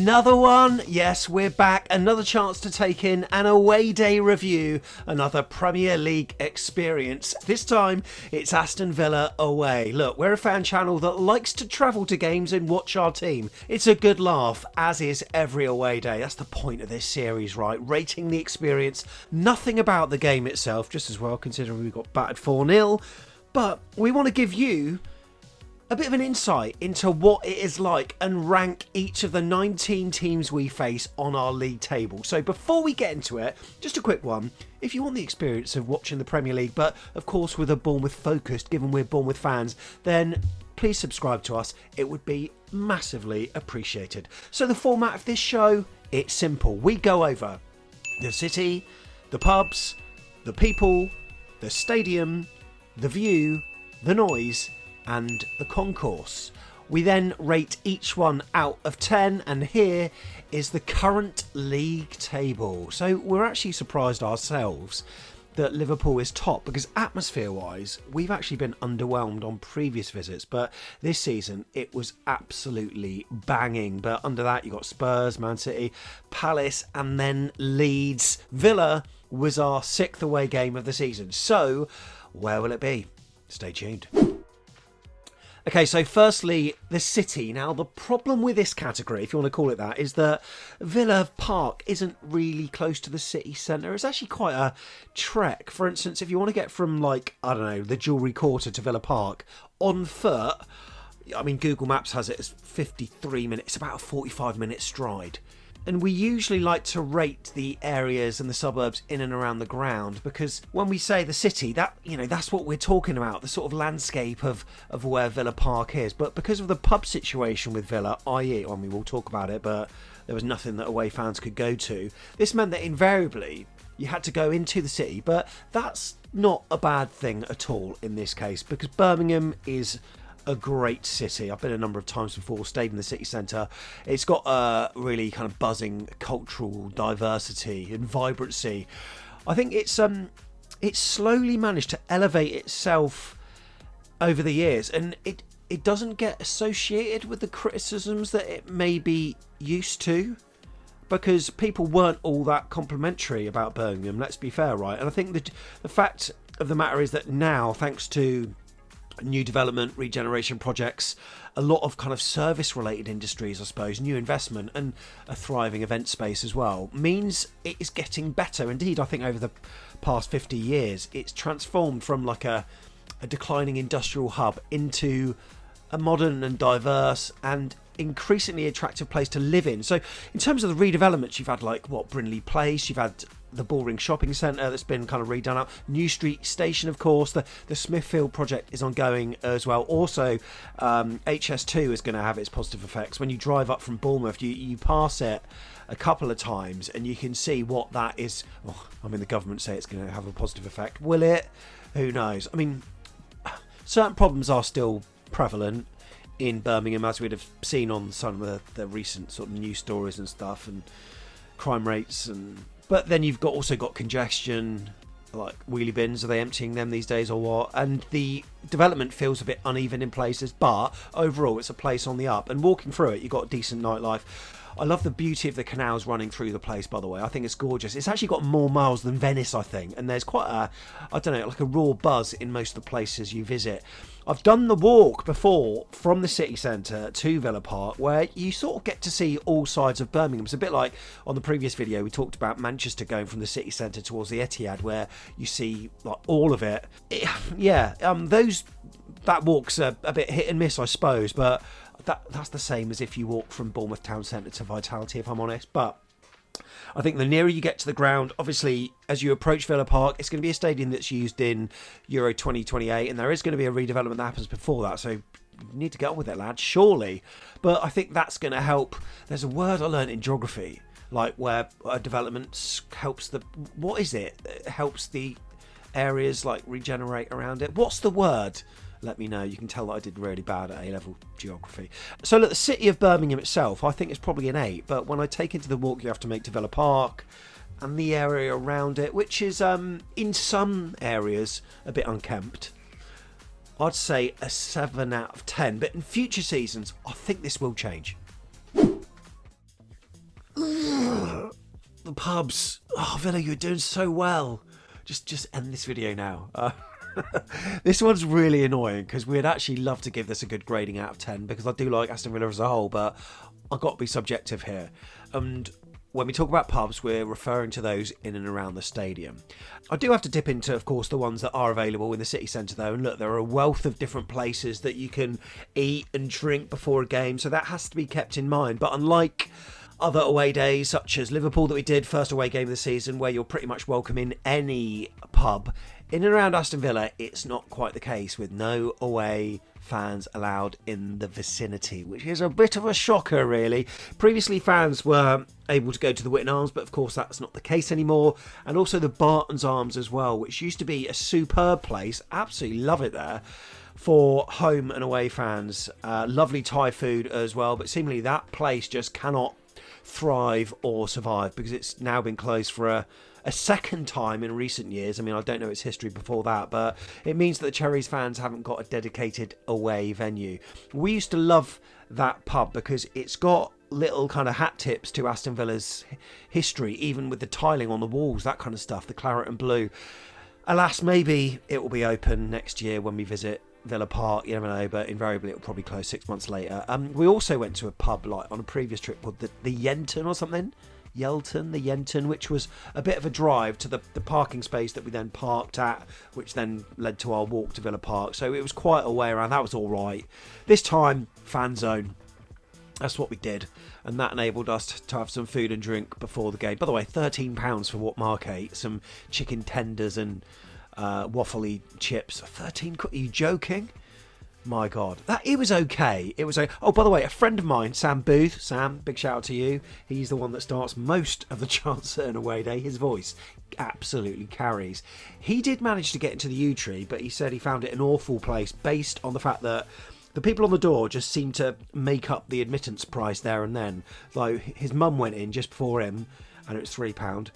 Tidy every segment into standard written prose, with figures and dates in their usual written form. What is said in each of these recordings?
Another one. Yes, we're back. Another chance to take in an away day review. Another Premier League experience. This time, it's Aston Villa away. Look, we're a fan channel that likes to travel to games and watch our team. It's a good laugh, as is every away day. That's the point of this series, right? Rating the experience. Nothing about the game itself, just as well, considering we got battered 4-0. But we want to give you a bit of an insight into what it is like and rank each of the 19 teams we face on our league table. So before we get into it, just a quick one. If you want the experience of watching the Premier League, but of course with a Bournemouth focused, given we're Bournemouth fans, then please subscribe to us. It would be massively appreciated. So the format of this show, it's simple. We go over the city, the pubs, the people, the stadium, the view, the noise, and the concourse. We then rate each one out of 10, and here is the current league table. So we're actually surprised ourselves that Liverpool is top, because atmosphere wise we've actually been underwhelmed on previous visits, but this season it was absolutely banging. But under that you got Spurs, Man City, Palace, and then Leeds. Villa was our 6th away game of the season, so where will it be? Stay tuned. Okay, so firstly, the city. Now, the problem with this category, if you want to call it that, is that Villa Park isn't really close to the city centre. It's actually quite a trek. For instance, if you want to get from, like, I don't know, the Jewellery Quarter to Villa Park on foot, I mean, Google Maps has it as 53 minutes. It's about a 45-minute stride. And we usually like to rate the areas and the suburbs in and around the ground, because when we say the city, that, you know, that's what we're talking about, the sort of landscape of where Villa Park is. But because of the pub situation with Villa, i.e., I mean, we'll talk about it, but there was nothing that away fans could go to, this meant that invariably you had to go into the city. But that's not a bad thing at all in this case, because Birmingham is a great city. I've been a number of times before, stayed in the city centre. It's got a really kind of buzzing cultural diversity and vibrancy. I think it's slowly managed to elevate itself over the years, and it doesn't get associated with the criticisms that it may be used to, because people weren't all that complimentary about Birmingham, let's be fair, right? And I think the fact of the matter is that now, thanks to new development, regeneration projects, a lot of kind of service related industries, I suppose, new investment, and a thriving event space as well, means it is getting better. Indeed, I think over the past 50 years it's transformed from like a declining industrial hub into a modern and diverse and increasingly attractive place to live in. So in terms of the redevelopments, you've had like Brindley Place, you've had the Bullring Shopping Centre that's been kind of redone up, New Street Station, of course, the Smithfield project is ongoing as well. Also, HS2 is going to have its positive effects. When you drive up from Bournemouth, you pass it a couple of times and you can see what that is. Well, I mean, the government say it's going to have a positive effect. Will it? Who knows? I mean, certain problems are still prevalent in Birmingham, as we'd have seen on some of the recent sort of news stories and stuff, and crime rates, but then you've also got congestion, like wheelie bins. Are they emptying them these days or what? And the development feels a bit uneven in places, but overall it's a place on the up, and walking through it you've got decent nightlife. I love the beauty of the canals running through the place, by the way. I think it's gorgeous. It's actually got more miles than Venice, I think, and there's quite a, I don't know, like a raw buzz in most of the places you visit. I've done the walk before from the city centre to Villa Park, where you sort of get to see all sides of Birmingham. It's a bit like on the previous video we talked about Manchester going from the city centre towards the Etihad, where you see like all of it. That walk's a bit hit and miss, I suppose, but that's the same as if you walk from Bournemouth Town Centre to Vitality, if I'm honest. But I think the nearer you get to the ground, obviously, as you approach Villa Park, it's going to be a stadium that's used in Euro 2028, and there is going to be a redevelopment that happens before that, so you need to get on with it, lads, surely. But I think that's going to help. There's a word I learned in geography, like where a development helps what is it? It helps the areas like regenerate around it. What's the word? Let me know. You can tell that I did really bad at A-level geography. So look, the city of Birmingham itself, I think it's probably an 8, but when I take into the walk you have to make to Villa Park and the area around it, which is in some areas a bit unkempt, I'd say a 7 out of 10. But in future seasons, I think this will change. pubs. Oh, Villa, you're doing so well. Just end this video now. This one's really annoying because we'd actually love to give this a good grading out of 10 because I do like Aston Villa as a whole, but I've got to be subjective here. And when we talk about pubs, we're referring to those in and around the stadium. I do have to dip into, of course, the ones that are available in the city centre, though. And look, there are a wealth of different places that you can eat and drink before a game, so that has to be kept in mind. But unlike other away days, such as Liverpool that we did, first away game of the season, where you're pretty much welcome in any pub, in and around Aston Villa, it's not quite the case, with no away fans allowed in the vicinity, which is a bit of a shocker, really. Previously, fans were able to go to the Witten Arms, but of course that's not the case anymore. And also the Barton's Arms as well, which used to be a superb place. Absolutely love it there for home and away fans. Lovely Thai food as well, but seemingly that place just cannot thrive or survive because it's now been closed for a second time in recent years. I mean, I don't know its history before that, but it means that the Cherries fans haven't got a dedicated away venue. We used to love that pub because it's got little kind of hat tips to Aston Villa's history, even with the tiling on the walls, that kind of stuff, the claret and blue. Alas, maybe it will be open next year when we visit Villa Park, you never know, but invariably it'll probably close 6 months later. We also went to a pub like on a previous trip called the Yenton or something. The Yenton, which was a bit of a drive to the parking space that we then parked at, which then led to our walk to Villa Park. So it was quite a way around. That was all right. This time, fan zone. That's what we did, and that enabled us to have some food and drink before the game. By the way, £13 for what Mark ate, some chicken tenders and waffly chips. 13? Are you joking? My God, it was okay. It was oh, by the way, a friend of mine, Sam Booth. Sam, big shout out to you. He's the one that starts most of the chants at an away day. His voice absolutely carries. He did manage to get into the yew tree, but he said he found it an awful place based on the fact that the people on the door just seemed to make up the admittance price there and then. Like his mum went in just before him, and it was £3.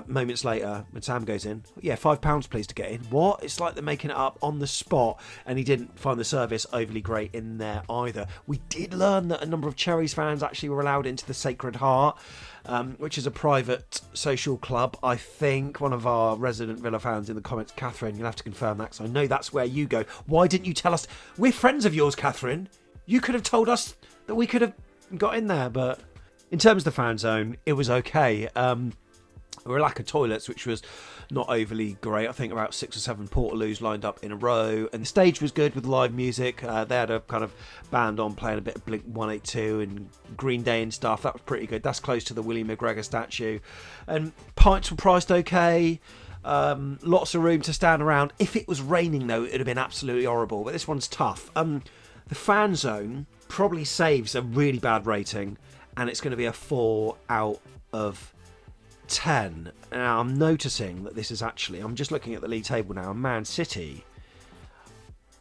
Moments later, when Sam goes in, yeah, £5 please to get in. What? It's like they're making it up on the spot, and he didn't find the service overly great in there either. We did learn that a number of Cherries fans actually were allowed into the Sacred Heart, which is a private social club. I think one of our resident Villa fans in the comments, Catherine, you'll have to confirm that, because I know that's where you go. Why didn't you tell us? We're friends of yours, Catherine. You could have told us that we could have got in there, but in terms of the fan zone, it was okay. There were a lack of toilets, which was not overly great. I think about 6 or 7 Portaloos lined up in a row, and the stage was good with live music. They had a kind of band on playing a bit of Blink 182 and Green Day and stuff. That was pretty good. That's close to the William McGregor statue. And pints were priced okay. Lots of room to stand around. If it was raining, though, it would have been absolutely horrible. But this one's tough. The fan zone probably saves a really bad rating, and it's going to be a 4 out of 10. Now I'm noticing that this is actually, I'm just looking at the league table now, Man City,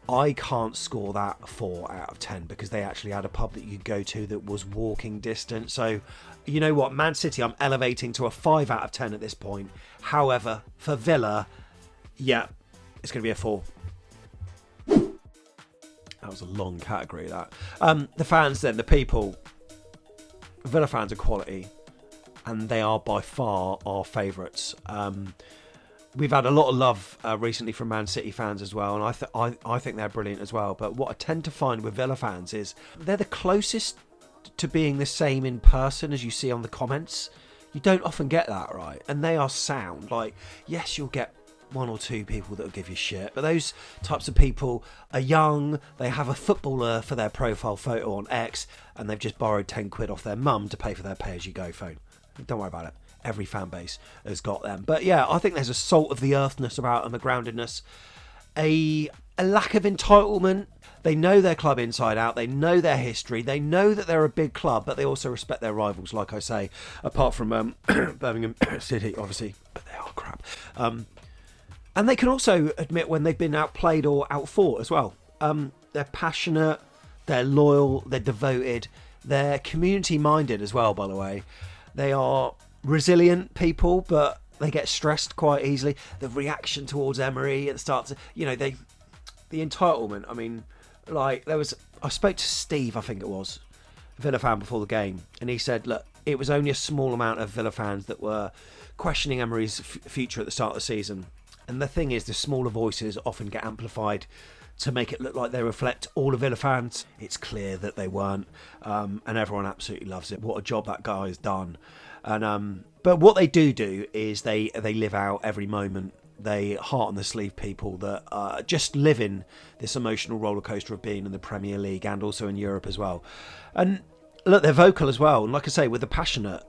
I can't score that 4 out of 10 because they actually had a pub that you go to that was walking distance. So you know what, Man City I'm elevating to a 5 out of 10 at this point. However, for Villa, yeah, it's going to be a 4. That was a long category, that. The fans then, the people, Villa fans are quality, and they are by far our favourites. We've had a lot of love recently from Man City fans as well, and I think they're brilliant as well. But what I tend to find with Villa fans is they're the closest to being the same in person as you see on the comments. You don't often get that, right? And they are sound. Like, yes, you'll get 1 or 2 people that will give you shit, but those types of people are young, they have a footballer for their profile photo on X, and they've just borrowed 10 quid off their mum to pay for their pay-as-you-go phone. Don't worry about it. Every fan base has got them. But yeah, I think there's a salt of the earthness about them, a groundedness, a lack of entitlement. They know their club inside out. They know their history. They know that they're a big club, but they also respect their rivals, like I say, apart from Birmingham City, obviously. But they are crap. And they can also admit when they've been outplayed or outfought as well. They're passionate, they're loyal, they're devoted, they're community-minded as well, by the way. They are resilient people, but they get stressed quite easily. The reaction towards Emery at the start, the entitlement. I mean, like I spoke to Steve, I think it was, Villa fan before the game, and he said, look, it was only a small amount of Villa fans that were questioning Emery's future at the start of the season. And the thing is, the smaller voices often get amplified to make it look like they reflect all of Villa fans. It's clear that they weren't, and everyone absolutely loves it. What a job that guy has done. And but what they do is they live out every moment. They heart on the sleeve people that are just living this emotional roller coaster of being in the Premier League and also in Europe as well. And look, they're vocal as well. And like I say, with the passionate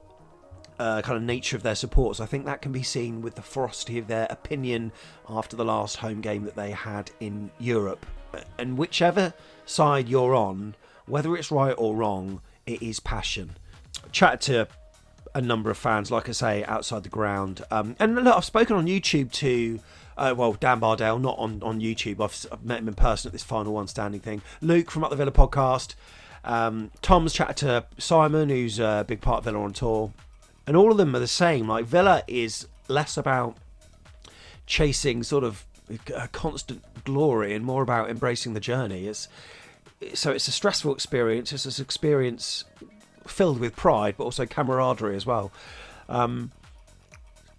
kind of nature of their supporters, I think that can be seen with the ferocity of their opinion after the last home game that they had in Europe. And whichever side you're on, whether it's right or wrong, it is passion. Chatted to a number of fans, like I say, outside the ground. And look, I've spoken on YouTube to, Dan Bardell, not on YouTube. I've met him in person at this final one standing thing. Luke from Up the Villa podcast. Tom's chatted to Simon, who's a big part of Villa on tour. And all of them are the same. Like, Villa is less about chasing sort of a constant glory and more about embracing the journey. So it's a stressful experience. It's an experience filled with pride, but also camaraderie as well. And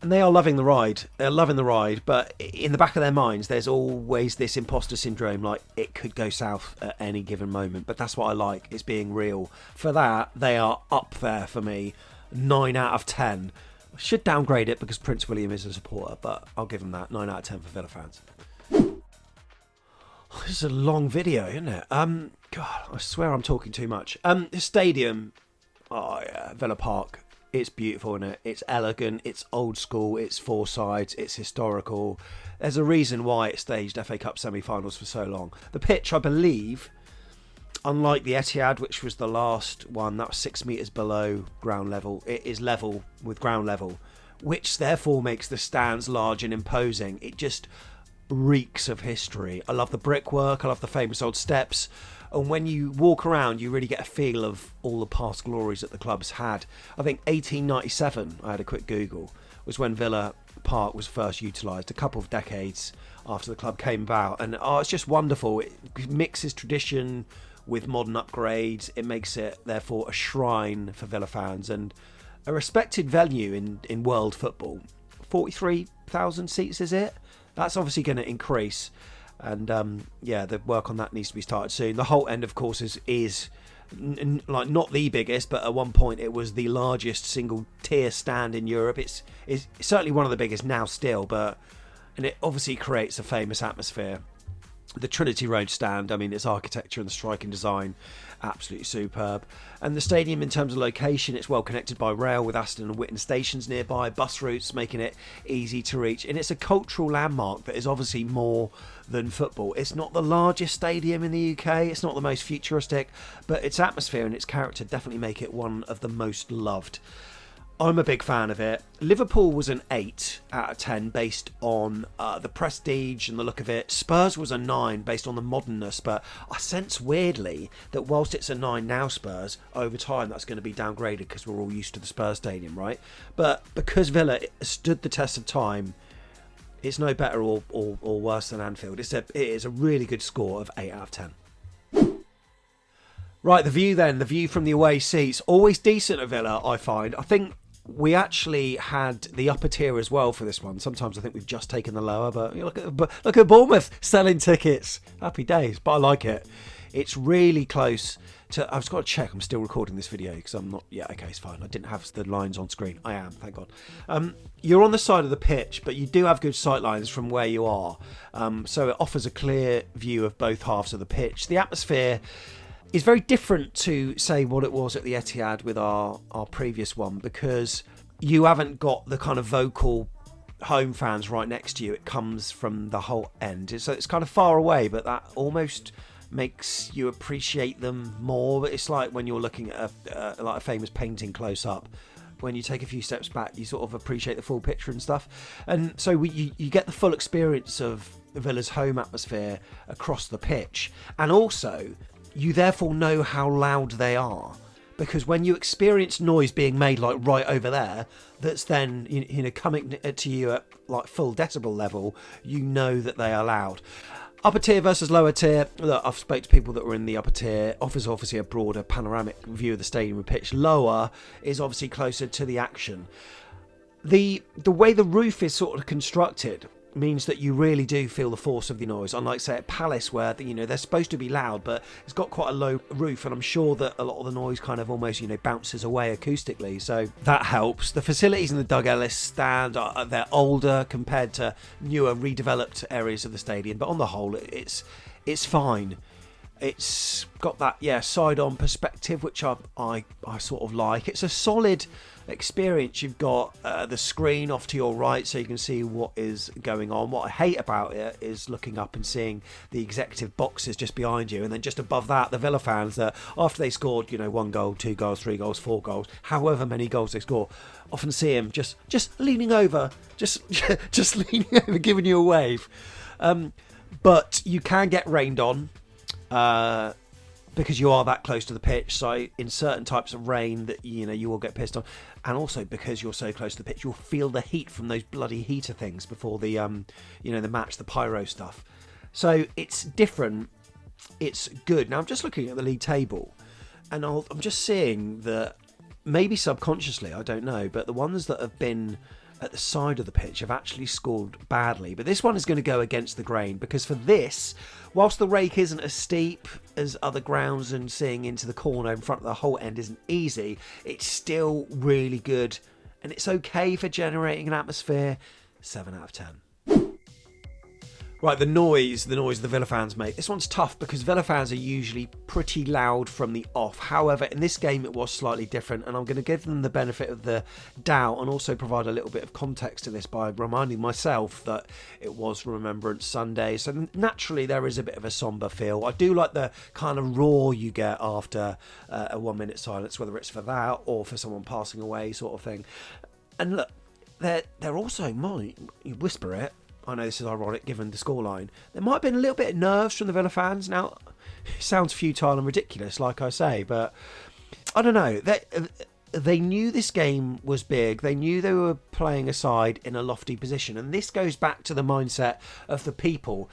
they are loving the ride. They're loving the ride, but in the back of their minds, there's always this imposter syndrome, like it could go south at any given moment. But that's what I like, is being real. For that, they are up there for me. 9 out of 10. I should downgrade it because Prince William is a supporter, but I'll give him that. 9 out of 10 for Villa fans. This is a long video, isn't it? God, I swear I'm talking too much. The stadium, Villa Park, it's beautiful, isn't it? It's elegant, it's old school, it's four sides, it's historical. There's a reason why it staged FA Cup semi-finals for so long. The pitch, I believe, unlike the Etihad, which was the last one, that was 6 metres below ground level, it is level with ground level, which therefore makes the stands large and imposing. It just reeks of history. I love the brickwork, I love the famous old steps, and when you walk around you really get a feel of all the past glories that the club's had. I think 1897, I had a quick Google, was when Villa Park was first utilised, a couple of decades after the club came about. And it's just wonderful. It mixes tradition with modern upgrades. It makes it therefore a shrine for Villa fans and a respected venue in world football. 43,000 seats, is it? That's obviously going to increase, and the work on that needs to be started soon. The Holt End, of course, is like not the biggest, but at one point it was the largest single tier stand in Europe. It's certainly one of the biggest now still, and it obviously creates a famous atmosphere. The Trinity Road stand, I mean, its architecture and the striking design, absolutely superb. And the stadium, in terms of location, it's well connected by rail with Aston and Whitton stations nearby, bus routes making it easy to reach. And it's a cultural landmark that is obviously more than football. It's not the largest stadium in the UK, it's not the most futuristic, but its atmosphere and its character definitely make it one of the most loved. I'm a big fan of it. Liverpool was an 8 out of 10 based on the prestige and the look of it. Spurs was a 9 based on the modernness, but I sense weirdly that whilst it's a 9 now, Spurs, over time that's going to be downgraded because we're all used to the Spurs stadium, right? But because Villa stood the test of time, it's no better or worse than Anfield. It is a really good score of 8 out of 10. Right, the view from the away seats, always decent at Villa, I find. I think we actually had the upper tier as well for this one. Sometimes I think we've just taken the lower, but look at Bournemouth selling tickets. Happy days, but I like it. It's really close to... I've just got to check I'm still recording this video because I'm not... Yeah, okay, it's fine. I didn't have the lines on screen. I am, thank God. You're on the side of the pitch, but you do have good sight lines from where you are. So it offers a clear view of both halves of the pitch. The atmosphere is very different to, say, what it was at the Etihad with our previous one, because you haven't got the kind of vocal home fans right next to you. It comes from the Holt End. So it's kind of far away, but that almost makes you appreciate them more. It's like when you're looking at a famous painting close up. When you take a few steps back, you sort of appreciate the full picture and stuff. And so you get the full experience of Villa's home atmosphere across the pitch. And also, you therefore know how loud they are, because when you experience noise being made like right over there, that's then coming to you at like full decibel level, you know that they are loud. Upper tier versus lower tier. Look, I've spoke to people that were in the upper tier. Offers obviously a broader panoramic view of the stadium and pitch. Lower is obviously closer to the action. The way the roof is sort of constructed means that you really do feel the force of the noise, unlike say at Palace where they're supposed to be loud, but it's got quite a low roof, and I'm sure that a lot of the noise kind of almost bounces away acoustically, so that helps. The facilities in the Doug Ellis stand they're older compared to newer redeveloped areas of the stadium, but on the whole it's fine. It's got that side on perspective, which I sort of like. It's a solid experience. You've got the screen off to your right so you can see what is going on. What I hate about it is looking up and seeing the executive boxes just behind you, and then just above that the Villa fans that after they scored 1 goal, 2 goals, 3 goals, 4 goals, however many goals they score, often see them just leaning over, just leaning over, giving you a wave. But you can get rained on because you are that close to the pitch, so in certain types of rain that you will get pissed on, and also because you're so close to the pitch you'll feel the heat from those bloody heater things before the the match, the pyro stuff. So it's different, it's good. Now I'm just looking at the league table and I'm just seeing that maybe subconsciously, I don't know, but the ones that have been at the side of the pitch have actually scored badly. But this one is going to go against the grain, because for this, whilst the rake isn't as steep as other grounds and seeing into the corner in front of the whole end isn't easy, it's still really good and it's okay for generating an atmosphere. 7 out of 10. Right, the noise the Villa fans make. This one's tough because Villa fans are usually pretty loud from the off. However, in this game it was slightly different, and I'm going to give them the benefit of the doubt and also provide a little bit of context to this by reminding myself that it was Remembrance Sunday. So naturally there is a bit of a sombre feel. I do like the kind of roar you get after a 1 minute silence, whether it's for that or for someone passing away sort of thing. And look, they're also, you whisper it, I know this is ironic given the scoreline, there might have been a little bit of nerves from the Villa fans. Now, it sounds futile and ridiculous, like I say, but I don't know. They knew this game was big. They knew they were playing a side in a lofty position. And this goes back to the mindset of the people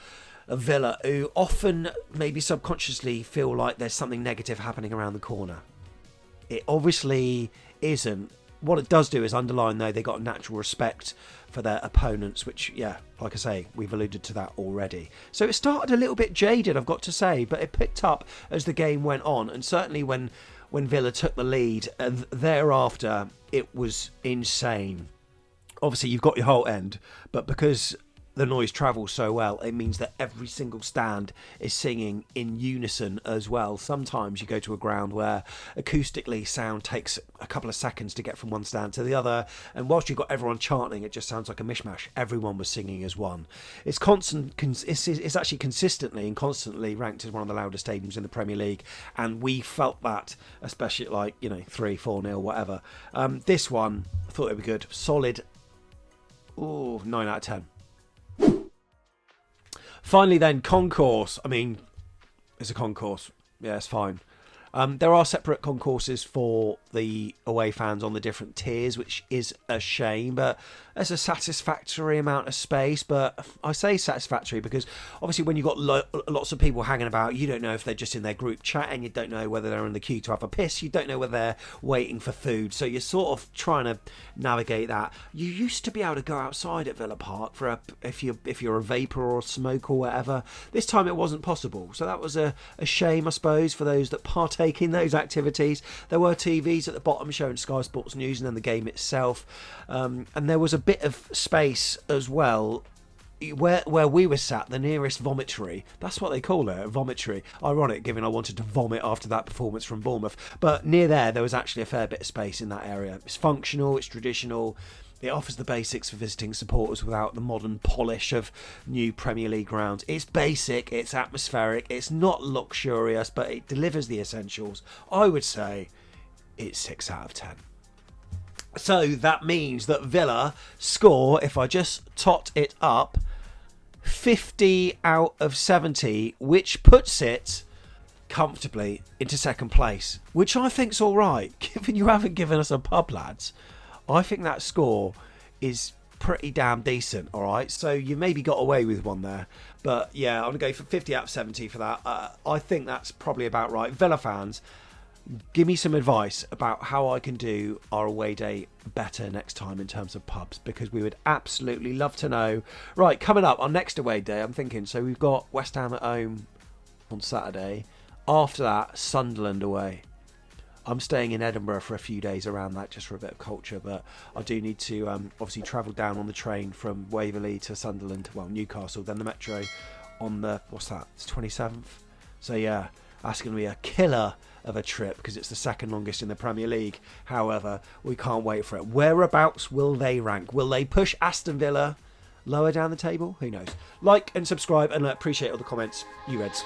of Villa, who often maybe subconsciously feel like there's something negative happening around the corner. It obviously isn't. What it does do is underline, though, they got a natural respect for their opponents, which, like I say, we've alluded to that already. So it started a little bit jaded, I've got to say, but it picked up as the game went on, and certainly when Villa took the lead, thereafter, it was insane. Obviously, you've got your whole end, but because the noise travels so well, it means that every single stand is singing in unison as well. Sometimes you go to a ground where acoustically sound takes a couple of seconds to get from one stand to the other, and whilst you've got everyone chanting, it just sounds like a mishmash. Everyone was singing as one. It's actually consistently and constantly ranked as one of the loudest stadiums in the Premier League, and we felt that, especially at 3-4-0, whatever. This one, I thought it would be good. Solid. 9 out of 10. Finally then, concourse. I mean, it's a concourse. Yeah, it's fine. There are separate concourses for the away fans on the different tiers, which is a shame, but there's a satisfactory amount of space. But I say satisfactory because obviously when you've got lots of people hanging about, you don't know if they're just in their group chat, and you don't know whether they're in the queue to have a piss, you don't know whether they're waiting for food, so you're sort of trying to navigate that. You used to be able to go outside at Villa Park for if you're a vapour or a smoke or whatever. This time it wasn't possible, so that was a shame, I suppose, for those that partake in those activities. There were TVs at the bottom showing Sky Sports News and then the game itself, and there was a bit of space as well where we were sat, the nearest vomitory. That's what they call it, a vomitory. Ironic, given I wanted to vomit after that performance from Bournemouth. But near there was actually a fair bit of space in that area. It's functional, it's traditional. It offers the basics for visiting supporters without the modern polish of new Premier League grounds. It's basic, it's atmospheric, it's not luxurious, but it delivers the essentials. I would say it's 6 out of 10. So that means that Villa score, if I just tot it up, 50 out of 70, which puts it comfortably into second place, which I think's all right, given you haven't given us a pub, lads. I think that score is pretty damn decent, all right? So you maybe got away with one there. But yeah, I'm going to go for 50 out of 70 for that. I think that's probably about right. Villa fans, give me some advice about how I can do our away day better next time in terms of pubs, because we would absolutely love to know. Right, coming up, our next away day, I'm thinking, so we've got West Ham at home on Saturday. After that, Sunderland away. I'm staying in Edinburgh for a few days around that, just for a bit of culture, but I do need to obviously travel down on the train from Waverley to Sunderland, well, Newcastle, then the Metro on the, what's that, it's 27th. So yeah, that's going to be a killer of a trip, because it's the second longest in the Premier League. However, we can't wait for it. Whereabouts will they rank? Will they push Aston Villa lower down the table? Who knows? Like and subscribe, and I appreciate all the comments. You Reds.